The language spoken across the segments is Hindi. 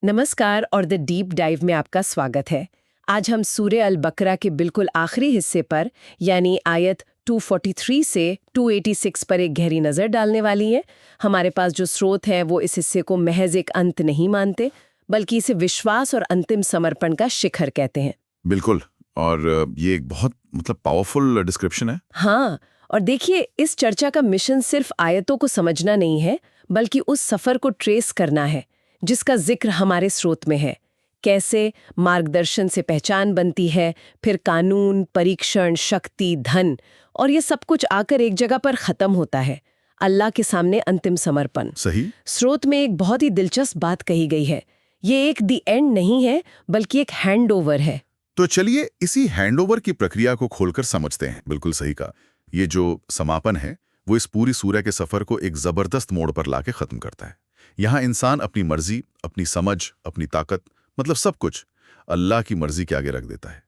नमस्कार और द डीप डाइव में आपका स्वागत है। आज हम सूरे अल बकरा के बिल्कुल आखिरी हिस्से पर यानी आयत 243 से 286 पर एक गहरी नज़र डालने वाली है। हमारे पास जो स्रोत है वो इस हिस्से को महज एक अंत नहीं मानते, बल्कि इसे विश्वास और अंतिम समर्पण का शिखर कहते हैं। बिल्कुल। और ये एक बहुत पावरफुल डिस्क्रिप्शन है। हाँ, और देखिए, इस चर्चा का मिशन सिर्फ आयतों को समझना नहीं है, बल्कि उस सफ़र को ट्रेस करना है जिसका जिक्र हमारे स्रोत में है। कैसे मार्गदर्शन से पहचान बनती है, फिर कानून, परीक्षण, शक्ति, धन, और ये सब कुछ आकर एक जगह पर खत्म होता है, अल्लाह के सामने अंतिम समर्पण। सही। स्रोत में एक बहुत ही दिलचस्प बात कही गई है। ये एक दी एंड नहीं है, बल्कि एक हैंड ओवर है। तो चलिए इसी हैंडओवर की प्रक्रिया को खोलकर समझते हैं। बिल्कुल सही कहा। ये जो समापन है वो इस पूरी सूरह के सफर को एक जबरदस्त मोड़ पर लाके खत्म करता है। यहाँ इंसान अपनी मर्जी, अपनी समझ, अपनी ताकत, सब कुछ अल्लाह की मर्जी के आगे रख देता है।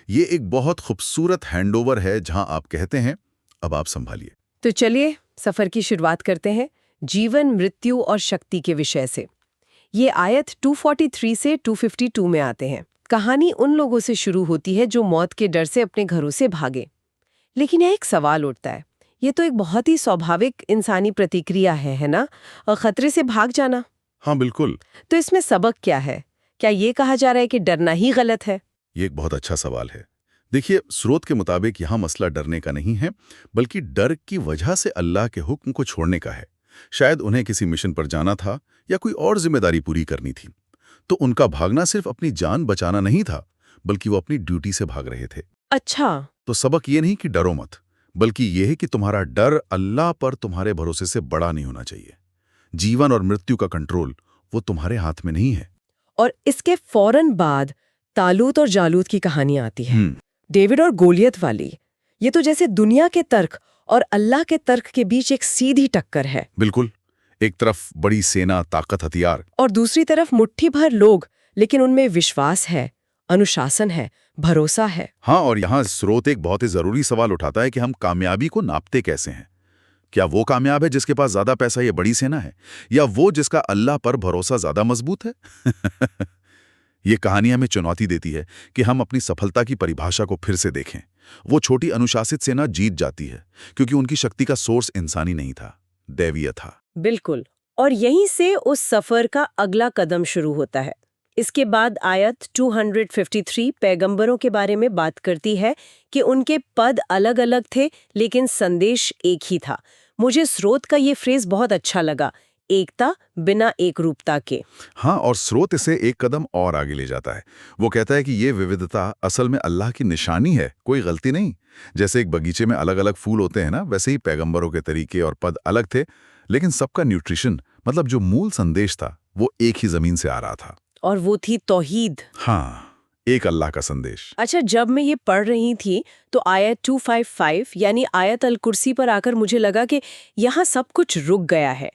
ये एक बहुत खूबसूरत हैंडओवर है जहां आप कहते हैं, अब आप संभालिए। तो चलिए सफर की शुरुआत करते हैं, जीवन, मृत्यु और शक्ति के विषय से। ये आयत 243 से 252 में आते हैं। कहानी उन लोगों से शुरू होती है जो मौत के डर से अपने घरों से भागे। लेकिन यह एक सवाल उठता है। ये तो एक बहुत ही स्वाभाविक इंसानी प्रतिक्रिया है ना? और खतरे से भाग जाना। हाँ बिल्कुल। तो इसमें सबक क्या है? क्या ये कहा जा रहा है कि डरना ही गलत है? ये एक बहुत अच्छा सवाल है। देखिए, स्रोत के मुताबिक यहाँ मसला डरने का नहीं है, बल्कि डर की वजह से अल्लाह के हुक्म को छोड़ने का है। शायद उन्हें किसी मिशन पर जाना था या कोई और जिम्मेदारी पूरी करनी थी। तो उनका भागना सिर्फ अपनी जान बचाना नहीं था, बल्कि वो अपनी ड्यूटी से भाग रहे थे। अच्छा। तो सबक ये नहीं कि डरो मत, बल्कि ये है कि तुम्हारा डर अल्लाह पर तुम्हारे भरोसे से बड़ा नहीं होना चाहिए। जीवन और मृत्यु का कंट्रोल वो तुम्हारे हाथ में नहीं है। और इसके फौरन बाद तालूत और जालूत की कहानी आती है। डेविड और गोलियत वाली। ये तो जैसे दुनिया के तर्क और अल्लाह के तर्क के बीच एक सीधी टक्कर है। बिल्कुल। एक तरफ बड़ी सेना, ताकत, हथियार, और दूसरी तरफ मुट्ठी भर लोग, लेकिन उनमें विश्वास है, अनुशासन है, भरोसा है। हाँ, और यहाँ स्रोत एक बहुत ही जरूरी सवाल उठाता है कि हम कामयाबी को नापते कैसे हैं। क्या वो कामयाब है जिसके पास ज्यादा पैसा या बड़ी सेना है, या वो जिसका अल्लाह पर भरोसा ज्यादा मजबूत है? ये कहानी हमें चुनौती देती है कि हम अपनी सफलता की परिभाषा को फिर से देखें। वो छोटी अनुशासित सेना जीत जाती है क्योंकि उनकी शक्ति का सोर्स इंसानी नहीं था, दैवीय था। बिल्कुल। और यहीं से उस सफर का अगला कदम शुरू होता है। इसके बाद आयत 253 पैगंबरों के बारे में बात करती है कि उनके पद अलग अलग थे, लेकिन संदेश एक ही था। मुझे स्रोत का ये फ्रेज बहुत अच्छा लगा, एकता बिना एकरूपता के। हाँ, और स्रोत इसे एक कदम और आगे ले जाता है। वो कहता है कि ये विविधता असल में अल्लाह की निशानी है, कोई गलती नहीं। जैसे एक बगीचे में अलग अलग फूल होते हैं ना, वैसे ही पैगंबरों के तरीके और पद अलग थे, लेकिन सबका न्यूट्रिशन, जो मूल संदेश था, वो एक ही जमीन से आ रहा था। और वो थी तौहीद। हाँ, एक अल्लाह का संदेश। अच्छा, जब मैं ये पढ़ रही थी तो आयत 255 यानी आयत अल कुर्सी पर आकर मुझे लगा कि यहाँ सब कुछ रुक गया है।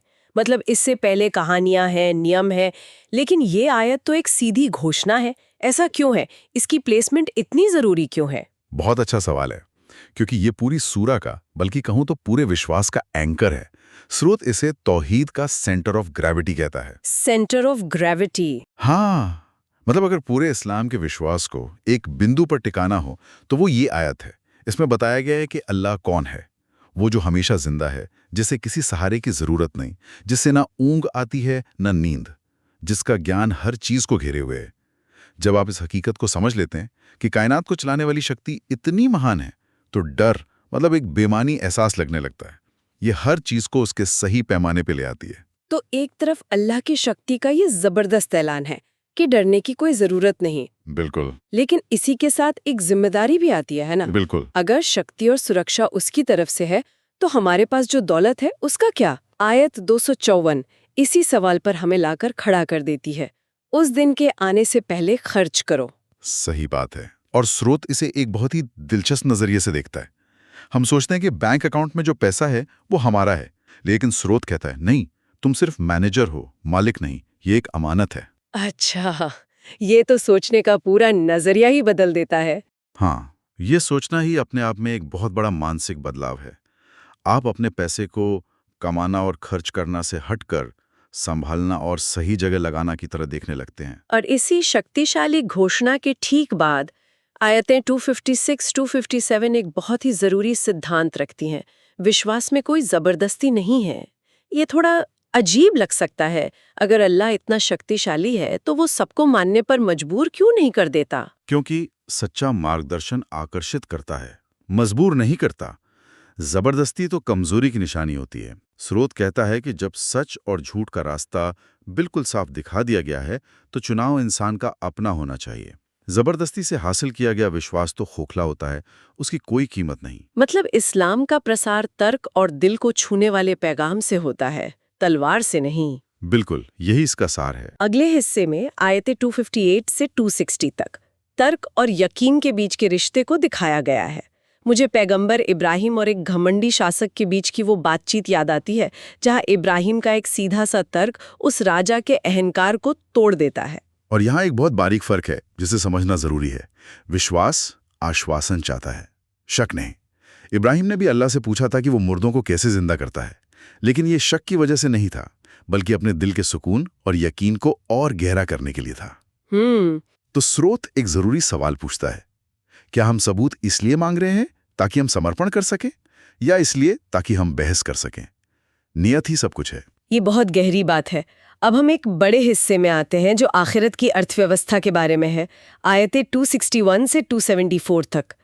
इससे पहले कहानियां हैं, नियम है, लेकिन ये आयत तो एक सीधी घोषणा है। ऐसा क्यों है? इसकी प्लेसमेंट इतनी जरूरी क्यों है? बहुत अच्छा सवाल है, क्योंकि ये पूरी सूरा का, बल्कि कहूं तो पूरे विश्वास का एंकर है। स्रोत इसे तौहीद का सेंटर ऑफ ग्रेविटी कहता है। Centre of gravity? हाँ, अगर पूरे इस्लाम के विश्वास को एक बिंदु पर टिकाना हो तो वो ये आयत है। इसमें बताया गया है कि अल्लाह कौन है। वो जो हमेशा जिंदा है, जिसे किसी सहारे की जरूरत नहीं, जिससे ना ऊंग आती है ना नींद, जिसका ज्ञान हर चीज को घेरे हुए है। जब आप इस हकीकत को समझ लेते हैं कि कायनात को चलाने वाली शक्ति इतनी महान है, तो डर एक बेमानी एहसास लगने लगता है। ये हर चीज को उसके सही पैमाने पे ले आती है। तो एक तरफ अल्लाह की शक्ति का ये जबरदस्त ऐलान है कि डरने की कोई जरूरत नहीं। बिल्कुल। लेकिन इसी के साथ एक जिम्मेदारी भी आती है ना? बिल्कुल। अगर शक्ति और सुरक्षा उसकी तरफ से है, तो हमारे पास जो दौलत है उसका क्या? आयत 254 इसी सवाल पर हमें लाकर खड़ा कर देती है। उस दिन के आने से पहले खर्च करो। सही बात है। और स्रोत इसे एक बहुत ही दिलचस्प नजरिए से देखता है। हम सोचते हैं कि बैंक अकाउंट में जो पैसा है वो हमारा है, लेकिन स्रोत कहता है नहीं, तुम सिर्फ मैनेजर हो, मालिक नहीं। ये एक अमानत है। अच्छा, ये तो सोचने का पूरा नजरिया ही बदल देता है। हाँ, ये सोचना ही अपने आप में एक बहुत बड़ा मानसिक बदलाव है। आप अपने पैसे को कमाना और खर्च करना से हटकर संभालना और सही जगह लगाना की तरह देखने लगते हैं। और इसी शक्तिशाली घोषणा के ठीक बाद आयतें 256-257 एक बहुत ही जरूरी सिद्धांत रखती हैं। विश्वास में कोई जबरदस्ती नहीं है। ये थोड़ा अजीब लग सकता है। अगर अल्लाह इतना शक्तिशाली है तो वो सबको मानने पर मजबूर क्यों नहीं कर देता? क्योंकि सच्चा मार्गदर्शन आकर्षित करता है, मजबूर नहीं करता। जबरदस्ती तो कमजोरी की निशानी होती है। स्रोत कहता है कि जब सच और झूठ का रास्ता बिल्कुल साफ दिखा दिया गया है तो चुनाव इंसान का अपना होना चाहिए। जबरदस्ती से हासिल किया गया विश्वास तो खोखला होता है, उसकी कोई कीमत नहीं। मतलब इस्लाम का प्रसार तर्क और दिल को छूने वाले पैगाम से होता है, तलवार से नहीं। बिल्कुल, यही इसका सार है। अगले हिस्से में आयतें 258 से 260 तक तर्क और यकीन के बीच के रिश्ते को दिखाया गया है। मुझे पैगंबर इब्राहिम और एक घमंडी शासक के बीच की वो बातचीत याद आती है, जहां इब्राहिम का एक सीधा सा तर्क उस राजा के अहंकार को तोड़ देता है। और यहाँ एक बहुत बारीक फर्क है जिसे समझना जरूरी है। विश्वास आश्वासन चाहता है, शक नहीं। इब्राहिम ने भी अल्लाह से पूछा था कि वो मुर्दों को कैसे जिंदा करता है, लेकिन ये शक की वजह से नहीं था, बल्कि अपने दिल के सुकून और यकीन को और गहरा करने के लिए था। तो स्रोत एक जरूरी सवाल पूछता है, क्या हम सबूत इसलिए मांग रहे हैं ताकि हम समर्पण कर सकें, या इसलिए ताकि हम बहस कर सकें? नियत ही सब कुछ है। ये बहुत गहरी बात है। अब हम एक बड़े हिस्से में आते हैं जो आखिरत की अर्थव्यवस्था के बारे में है। आयतें 261 से 274 तक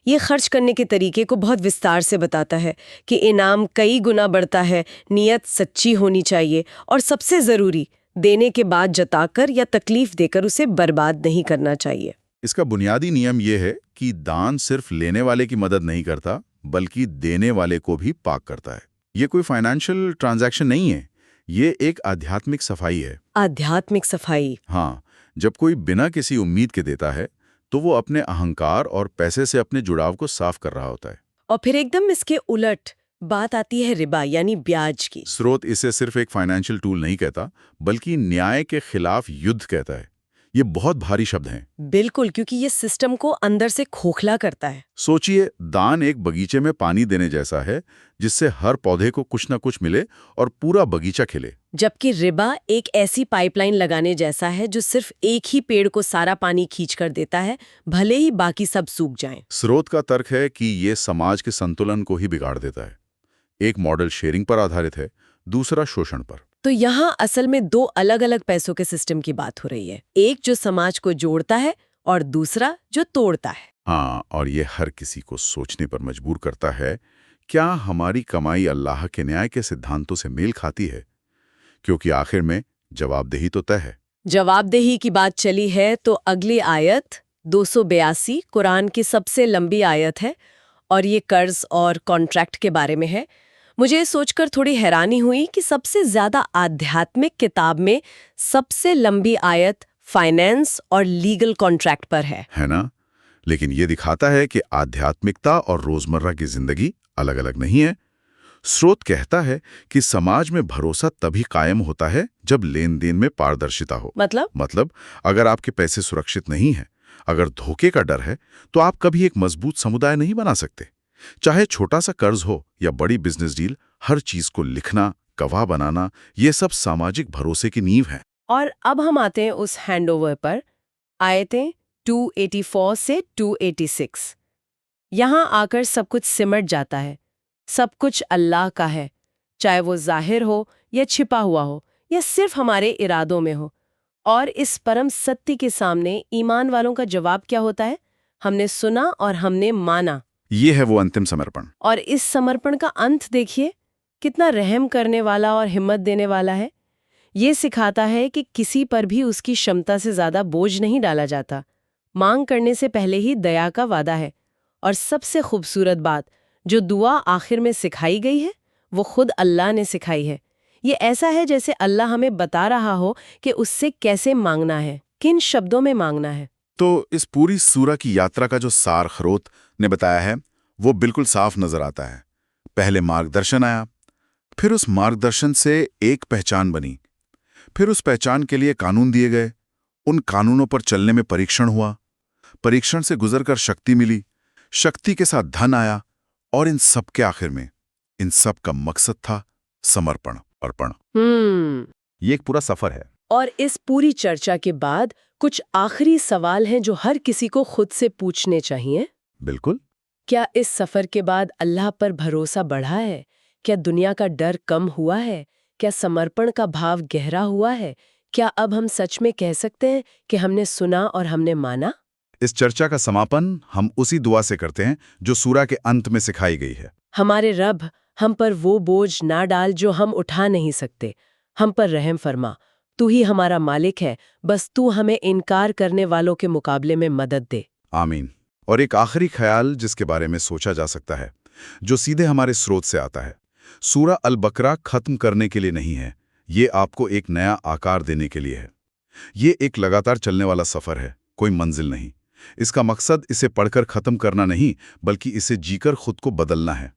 ये खर्च करने के तरीके को बहुत विस्तार से बताता है कि इनाम कई गुना बढ़ता है, नियत सच्ची होनी चाहिए, और सबसे ज़रूरी, देने के बाद जताकर या तकलीफ देकर उसे बर्बाद नहीं करना चाहिए। इसका बुनियादी नियम यह है कि दान सिर्फ लेने वाले की मदद नहीं करता, बल्कि देने वाले को भी पाक करता है। ये कोई फाइनेंशियल ट्रांजैक्शन नहीं है, ये एक आध्यात्मिक सफाई है। आध्यात्मिक सफाई? हाँ, जब कोई बिना किसी उम्मीद के देता है तो वो अपने अहंकार और पैसे से अपने जुड़ाव को साफ कर रहा होता है। और फिर एकदम इसके उलट बात आती है रिबा यानी ब्याज की। स्रोत इसे सिर्फ एक फाइनेंशियल टूल नहीं कहता, बल्कि न्याय के खिलाफ युद्ध कहता है। ये बहुत भारी शब्द हैं। बिल्कुल, क्योंकि ये सिस्टम को अंदर से खोखला करता है। सोचिए, दान एक बगीचे में पानी देने जैसा है, जिससे हर पौधे को कुछ न कुछ मिले और पूरा बगीचा खिले। जबकि रिबा एक ऐसी पाइपलाइन लगाने जैसा है जो सिर्फ एक ही पेड़ को सारा पानी खींच कर देता है, भले ही बाकी सब सूख जाएं। स्रोत का तर्क है कि ये समाज के संतुलन को ही बिगाड़ देता है। एक मॉडल शेयरिंग पर आधारित है, दूसरा शोषण पर। तो यहाँ असल में दो अलग अलग पैसों के सिस्टम की बात हो रही है, एक जो समाज को जोड़ता है और दूसरा जो तोड़ता है। हाँ, और ये हर किसी को सोचने पर मजबूर करता है, क्या हमारी कमाई अल्लाह के न्याय के सिद्धांतों से मेल खाती है? क्योंकि आखिर में जवाबदेही तो तय है। जवाबदेही की बात चली है तो अगली आयत 282 कुरान की सबसे लंबी आयत है, और ये कर्ज और कॉन्ट्रैक्ट के बारे में है। मुझे सोचकर थोड़ी हैरानी हुई कि सबसे ज्यादा आध्यात्मिक किताब में सबसे लंबी आयत फाइनेंस और लीगल कॉन्ट्रैक्ट पर है ना? लेकिन ये दिखाता है कि आध्यात्मिकता और रोजमर्रा की जिंदगी अलग अलग नहीं है। स्रोत कहता है कि समाज में भरोसा तभी कायम होता है जब लेन देन में पारदर्शिता हो। मतलब अगर आपके पैसे सुरक्षित नहीं हैं, अगर धोखे का डर है, तो आप कभी एक मजबूत समुदाय नहीं बना सकते। चाहे छोटा सा कर्ज हो या बड़ी बिजनेस डील, हर चीज को लिखना, गवाह बनाना, ये सब सामाजिक भरोसे की नींव है। और अब हम आते हैं उस हैंडओवर पर, आयतें 284 से 286। यहाँ आकर सब कुछ सिमट जाता है। सब कुछ अल्लाह का है, चाहे वो जाहिर हो या छिपा हुआ हो या सिर्फ हमारे इरादों में हो। और इस परम सत्य के सामने ईमान वालों का जवाब क्या होता है? हमने सुना और हमने माना। ये है वो अंतिम समर्पण। और इस समर्पण का अंत देखिए, कितना रहम करने वाला और हिम्मत देने वाला है। ये सिखाता है कि किसी पर भी उसकी क्षमता से ज्यादा बोझ नहीं डाला जाता। मांग करने से पहले ही दया का वादा है। और सबसे खूबसूरत बात, जो दुआ आखिर में सिखाई गई है, वो खुद अल्लाह ने सिखाई है। ये ऐसा है जैसे अल्लाह हमें बता रहा हो कि उससे कैसे मांगना है, किन शब्दों में मांगना है। तो इस पूरी सूरा की यात्रा का जो सार स्रोत ने बताया है, वो बिल्कुल साफ नजर आता है। पहले मार्गदर्शन आया, फिर उस मार्गदर्शन से एक पहचान बनी, फिर उस पहचान के लिए कानून दिए गए, उन कानूनों पर चलने में परीक्षण हुआ, परीक्षण से गुजरकर शक्ति मिली, शक्ति के साथ धन आया, और इन सब के आखिर में इन सब का मकसद था समर्पण, अर्पण। ये एक पूरा सफर है। और इस पूरी चर्चा के बाद कुछ आखिरी सवाल हैं जो हर किसी को खुद से पूछने चाहिए। बिल्कुल। क्या इस सफर के बाद अल्लाह पर भरोसा बढ़ा है? क्या दुनिया का डर कम हुआ है? क्या समर्पण का भाव गहरा हुआ है? क्या अब हम सच में कह सकते हैं कि हमने सुना और हमने माना? इस चर्चा का समापन हम उसी दुआ से करते हैं जो सूरा के अंत में सिखाई गई है। हमारे रब, हम पर वो बोझ ना डाल जो हम उठा नहीं सकते। हम पर रहम फरमा। तू ही हमारा मालिक है, बस तू हमें इनकार करने वालों के मुकाबले में मदद दे। आमीन। और एक आखिरी ख्याल जिसके बारे में सोचा जा सकता है, जो सीधे हमारे स्रोत से आता है। सूरा अल बकरा खत्म करने के लिए नहीं है, ये आपको एक नया आकार देने के लिए है। ये एक लगातार चलने वाला सफर है, कोई मंजिल नहीं। इसका मकसद इसे पढ़कर खत्म करना नहीं, बल्कि इसे जीकर खुद को बदलना है।